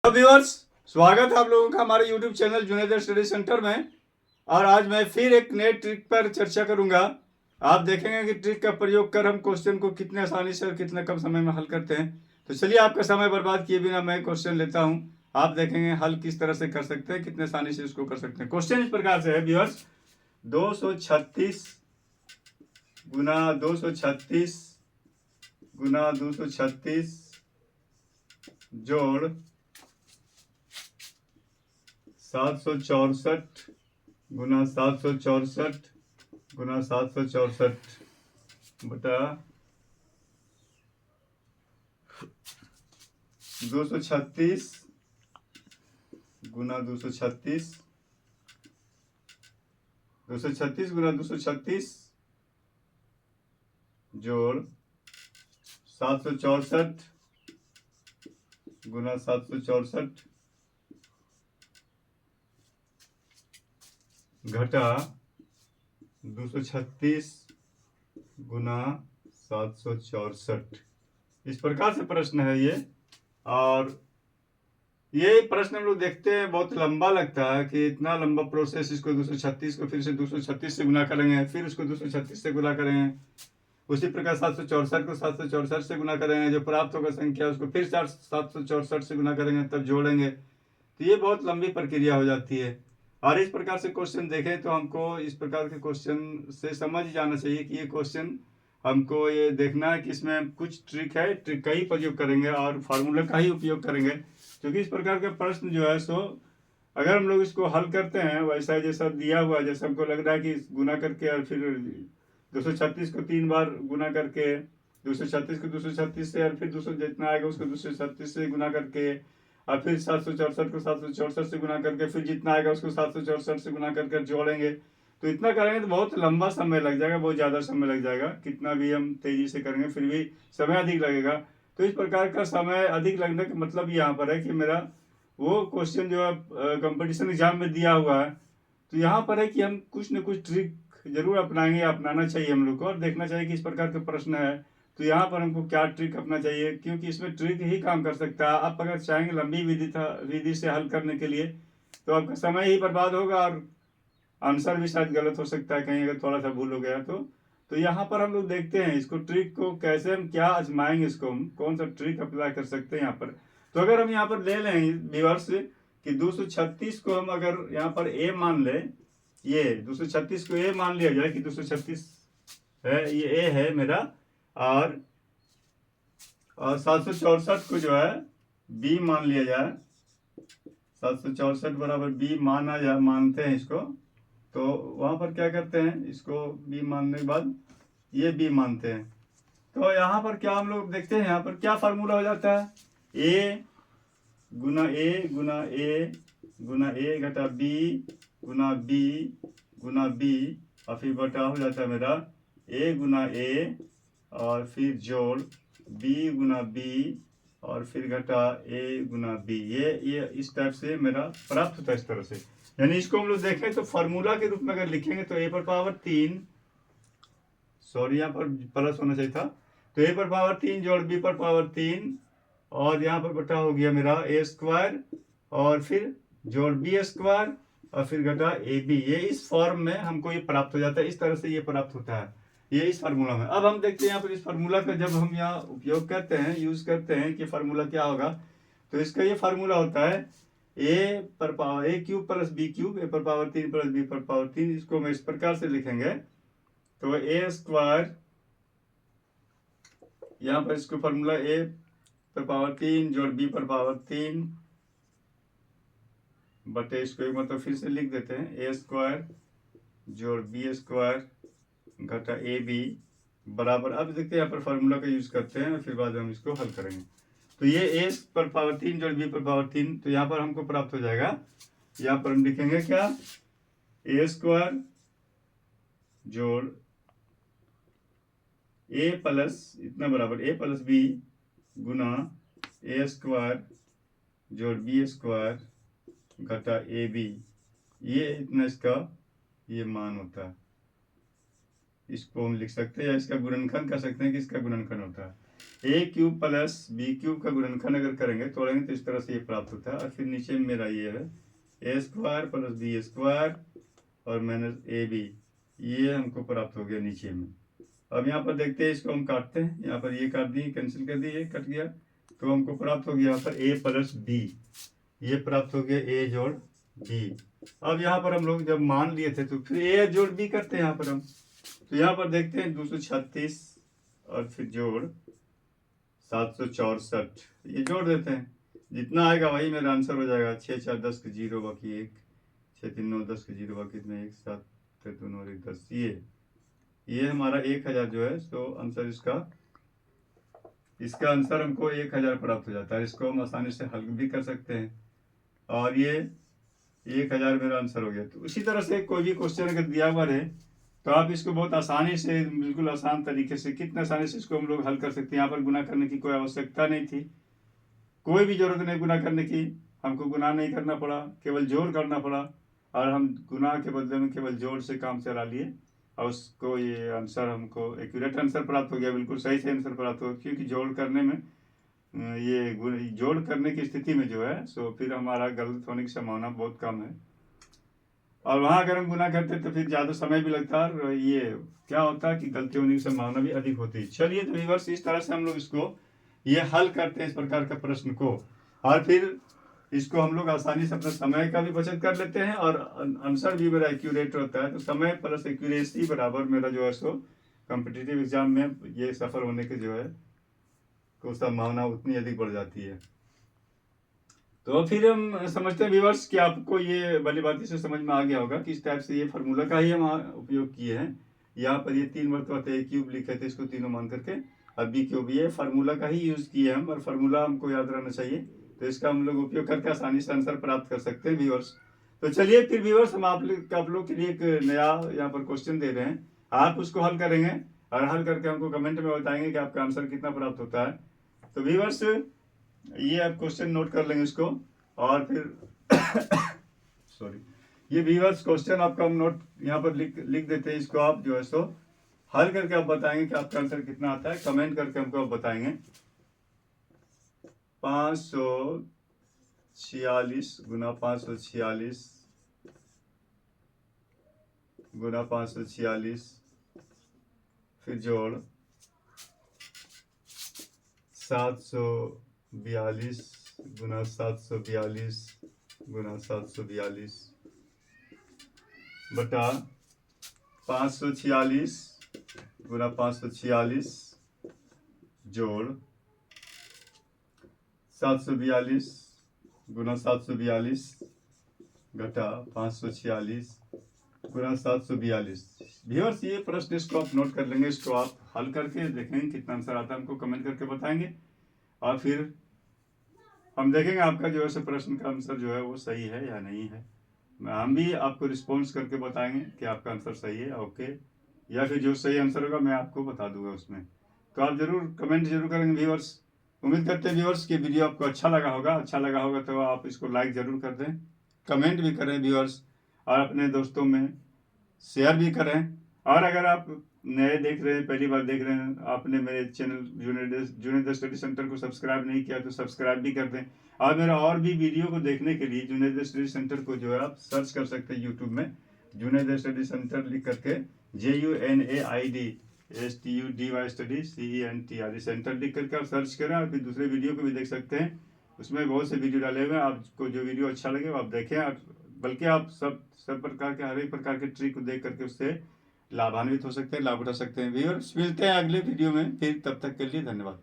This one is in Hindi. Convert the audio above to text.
व्यूअर्स, स्वागत है आप लोगों का हमारे YouTube channel Junaid study centre में। और आज मैं फिर एक नए ट्रिक पर चर्चा करूंगा। आप देखेंगे कि ट्रिक का प्रयोग कर हम क्वेश्चन को कितने आसानी से और कितने कम समय में हल करते हैं। तो चलिए आपका समय बर्बाद किए बिना मैं क्वेश्चन लेता हूं। आप देखेंगे हल किस तरह से कर सकते हैं, कितने आसानी से इसको कर सकते हैं। क्वेश्चन इस प्रकार से है व्यूअर्स, 236 गुना 236 गुना 236 जोड़ 764 गुना 764 गुना 764 बटा 236 गुना 236 236 गुना 236 जोड़ 764 गुना 764 घटा 236 गुना 764। इस प्रकार से प्रश्न है ये। और ये प्रश्न हम लोग देखते हैं बहुत लंबा लगता है कि इतना लंबा प्रोसेस, इसको 236 को फिर से 236 से गुना करेंगे, फिर उसको 236 से गुना करेंगे, उसी प्रकार 764 को 764 से गुना करेंगे, जो प्राप्त होगा संख्या उसको फिर 764 से गुना करेंगे, तब जोड़ेंगे। तो ये बहुत लंबी प्रक्रिया हो जाती है। और इस प्रकार से क्वेश्चन देखें तो हमको इस प्रकार के क्वेश्चन से समझ जाना चाहिए कि ये क्वेश्चन हमको ये देखना है कि इसमें कुछ ट्रिक है, ट्रिक का ही प्रयोग करेंगे और फार्मूला का ही उपयोग करेंगे। क्योंकि इस प्रकार के प्रश्न जो है सो अगर हम लोग इसको हल करते हैं वैसा जैसा दिया हुआ है, जैसा हमको लग रहा है कि गुना करके और फिर 236 को 3 बार गुना करके 236 को 236 से और फिर 200 जितना आएगा उसको 236 से गुना करके और फिर 764 को 764 से गुना करके फिर जितना आएगा उसको 764 से गुना करके जोड़ेंगे। तो इतना करेंगे तो बहुत लंबा समय लग जाएगा, बहुत ज़्यादा समय लग जाएगा। कितना भी हम तेज़ी से करेंगे फिर भी समय अधिक लगेगा। तो इस प्रकार का समय अधिक लगने का मतलब यहाँ पर है कि मेरा वो क्वेश्चन जो है कंपटीशन एग्जाम में दिया हुआ है। तो यहाँ पर है कि हम कुछ न कुछ ट्रिक जरूर अपनाएंगे, अपनाना चाहिए हम लोग को, और देखना चाहिए कि इस प्रकार का प्रश्न है तो यहाँ पर हमको क्या ट्रिक अपना चाहिए, क्योंकि इसमें ट्रिक ही काम कर सकता है। आप अगर चाहेंगे लंबी विधि से हल करने के लिए तो आपका समय ही बर्बाद होगा और आंसर भी शायद गलत हो सकता है, कहीं अगर थोड़ा सा भूल हो गया तो यहाँ पर हम लोग देखते हैं इसको ट्रिक को कैसे हम क्या आजमाएंगे, इसको हम कौन सा ट्रिक अप्लाई कर सकते हैं यहाँ पर। तो अगर हम यहाँ पर ले लें व्यूअर्स कि 236 को हम अगर यहाँ पर ए मान ले, ये 236 को ए मान लिया जाए कि 236 है, ये ए है मेरा, और 764 को जो है बी मान लिया जाए, 764 बराबर बी मानते हैं इसको। तो वहां पर क्या करते हैं, इसको बी मानने के बाद ये बी मानते हैं। तो यहाँ पर क्या हम लोग देखते हैं, यहाँ पर क्या फार्मूला हो जाता है, ए गुना ए गुना ए गुना ए घटा बी गुना बी गुना बी और फिर बटा हो जाता है मेरा ए गुना ए और फिर जोड़ बी गुना बी और फिर घटा ए गुना बी। ये इस टाइप से मेरा प्राप्त होता है इस तरह से। यानी इसको हम लोग देखें तो फार्मूला के रूप में अगर लिखेंगे तो ए पर पावर 3, सॉरी यहाँ पर प्लस होना चाहिए था, तो ए पर पावर 3 जोड़ बी पर पावर 3 और यहाँ पर बटा हो गया मेरा ए स्क्वायर और फिर जोड़ बी स्क्वायर और फिर घटा ए बी। ये इस फॉर्म में हमको ये प्राप्त हो जाता है, इस तरह से ये प्राप्त होता है, ये इस फार्मूला में। अब हम देखते हैं यहाँ पर इस फार्मूला का जब हम यहाँ उपयोग करते हैं, यूज करते हैं कि फार्मूला क्या होगा। तो इसका ये फार्मूला होता है ए पर पावर ए क्यूब प्लस बी क्यूब, ए पर पावर 3 प्लस बी पर पावर 3। इसको हम इस प्रकार से लिखेंगे तो ए स्क्वायर, यहाँ पर इसको फार्मूला ए पर पावर 3 जोड़ बी पर पावर 3 बटे इसको एक मतलब फिर से लिख देते हैं ए स्क्वायर जोड़ बी स्क्वायर घटा ए बी बराबर। अब देखते हैं यहाँ पर फार्मूला का यूज करते हैं और फिर बाद में हम इसको हल करेंगे। तो ये ए पर पावर 3 जोड़ बी पर पावर 3, तो यहाँ पर हमको प्राप्त हो जाएगा, यहाँ पर हम लिखेंगे क्या, ए स्क्वायर जोड़ ए प्लस इतना बराबर ए प्लस बी गुना ए स्क्वायर जोड़ बी स्क्वायर घटा ए बी, ये इतना इसका ये मान होता है। इसको हम लिख सकते हैं या इसका गुणनखंड कर सकते हैं कि इसका गुणनखंड होता है। ए क्यूब प्लस बी क्यूब का गुणनखंड अगर करेंगे तोड़ेंगे तो इस तरह से ये प्राप्त होता है। और फिर नीचे में मेरा ये है ए स्क्वायर प्लस बी स्क्वायर और माइनस ए बी, ये हमको प्राप्त हो गया नीचे में। अब यहाँ पर देखते हैं, इसको हम काटते हैं, यहाँ पर ये काट दिए, कैंसिल कर दिए, कट गया, तो हमको प्राप्त हो गया यहाँ पर ए प्लस बी, ये प्राप्त हो गया ए जोड़ बी। अब यहाँ पर हम लोग जब मान लिए थे तो फिर ए जोड़ बी करते हैं यहाँ पर हम, तो यहाँ पर देखते हैं 236 और फिर जोड़ 764, ये जोड़ देते हैं, जितना आएगा वही मेरा आंसर हो जाएगा। 6 4 10 के 0 बाकी 1, 6 3 9 10 के 0 बाकी में 1, 7 2 9 1 10, ये हमारा 1000 जो है, तो आंसर इसका आंसर हमको 1000 प्राप्त हो जाता है। इसको हम आसानी से हल भी कर सकते हैं और ये 1000 मेरा आंसर हो गया। तो उसी तरह से कोई भी क्वेश्चन अगर दिया हुआ रहे तो आप इसको बहुत आसानी से, बिल्कुल आसान तरीके से, कितने आसानी से इसको हम लोग हल कर सकते हैं। यहाँ पर गुना करने की कोई आवश्यकता नहीं थी, कोई भी जरूरत नहीं गुना करने की, हमको गुना नहीं करना पड़ा, केवल जोड़ करना पड़ा और हम गुना के बदले में केवल जोड़ से काम चला लिए और उसको ये आंसर हमको एक्यूरेट आंसर प्राप्त हो गया, बिल्कुल सही से आंसर प्राप्त हो गया। क्योंकि जोड़ करने में ये जोड़ करने की स्थिति में जो है सो फिर हमारा गलत होने की संभावना बहुत कम है, और वहाँ अगर हम गुना करते तो फिर ज़्यादा समय भी लगता है और ये क्या होता है कि गलती होने की संभावना भी अधिक होती है। चलिए, तो व्यूअर्स इस तरह से हम लोग इसको ये हल करते हैं इस प्रकार का प्रश्न को, और फिर इसको हम लोग आसानी से अपने समय का भी बचत कर लेते हैं और आंसर भी मेरा एक्यूरेट होता है। तो समय प्लस एक्यूरेसी बराबर मेरा जो है सो कॉम्पिटिटिव एग्जाम में ये सफल होने के जो है तो संभावना उतनी अधिक बढ़ जाती है। तो फिर हम समझते हैं व्यूअर्स कि आपको ये भली बात से समझ में आ गया होगा कि इस टाइप से ये फार्मूला का ही हम उपयोग किए हैं। यहाँ पर ये 3 मरतबा ए क्यूब लिखे थे, इसको तीनों मान करके, अब बी क्यूब, ये फार्मूला का ही यूज किए हम, और फार्मूला हमको याद रहना चाहिए, तो इसका हम लोग उपयोग करके आसानी से आंसर प्राप्त कर सकते हैं व्यूअर्स। तो चलिए फिर व्यूअर्स, हम आप लोग के लिए एक नया यहाँ पर क्वेश्चन दे रहे हैं, आप उसको हल करेंगे और हल करके हमको कमेंट में बताएंगे कि आपका आंसर कितना प्राप्त होता है। तो व्यूअर्स ये आप क्वेश्चन नोट कर लेंगे इसको, और फिर सॉरी, ये व्यूअर्स क्वेश्चन आपका हम नोट यहाँ पर लिख देते हैं, इसको आप जो है सो हल करके आप बताएंगे कि आपका आंसर कितना आता है, कमेंट करके हमको आप बताएंगे। 546 गुना 546 गुना 546 फिर जोड़ 742 गुना 742 गुना 742 बटा 546 गुना 546 जोड़ 742 गुना 742 घटा 546 गुना 742। व्यूअर्स ये प्रश्न इसको आप नोट कर लेंगे, इसको आप हल करके देखेंगे कितना आंसर आता है, हमको कमेंट करके बताएंगे, और फिर हम देखेंगे आपका जो है प्रश्न का आंसर जो है वो सही है या नहीं है। हम भी आपको रिस्पॉन्स करके बताएंगे कि आपका आंसर सही है ओके, या फिर जो सही आंसर होगा मैं आपको बता दूंगा उसमें। तो आप जरूर कमेंट जरूर करेंगे व्यूअर्स। उम्मीद करते हैं व्यूअर्स कि वीडियो आपको अच्छा लगा होगा तो आप इसको लाइक जरूर कर दें, कमेंट भी करें व्यूअर्स, और अपने दोस्तों में शेयर भी करें। और अगर आप नए देख रहे हैं, पहली बार देख रहे हैं, आपने मेरे चैनल जुनैद स्टडी सेंटर को सब्सक्राइब नहीं किया तो सब्सक्राइब भी कर दें, और मेरा और भी वीडियो को देखने के लिए जुनैद स्टडी सेंटर को जो है आप सर्च कर सकते हैं यूट्यूब में, जुनैद स्टडी सेंटर लिख करके JUNAID STUDY study CENTR centre लिख करके आप सर्च करें, और फिर दूसरे वीडियो को भी देख सकते हैं। उसमें बहुत से वीडियो डाले हुए हैं, आपको जो वीडियो अच्छा लगे वो आप देखें, और बल्कि आप सब प्रकार के, हर एक प्रकार के ट्रिक को देख करके उससे लाभान्वित हो सकते हैं, लाभ उठा सकते हैं। व्यूअर्स मिलते हैं अगले वीडियो में फिर, तब तक के लिए धन्यवाद।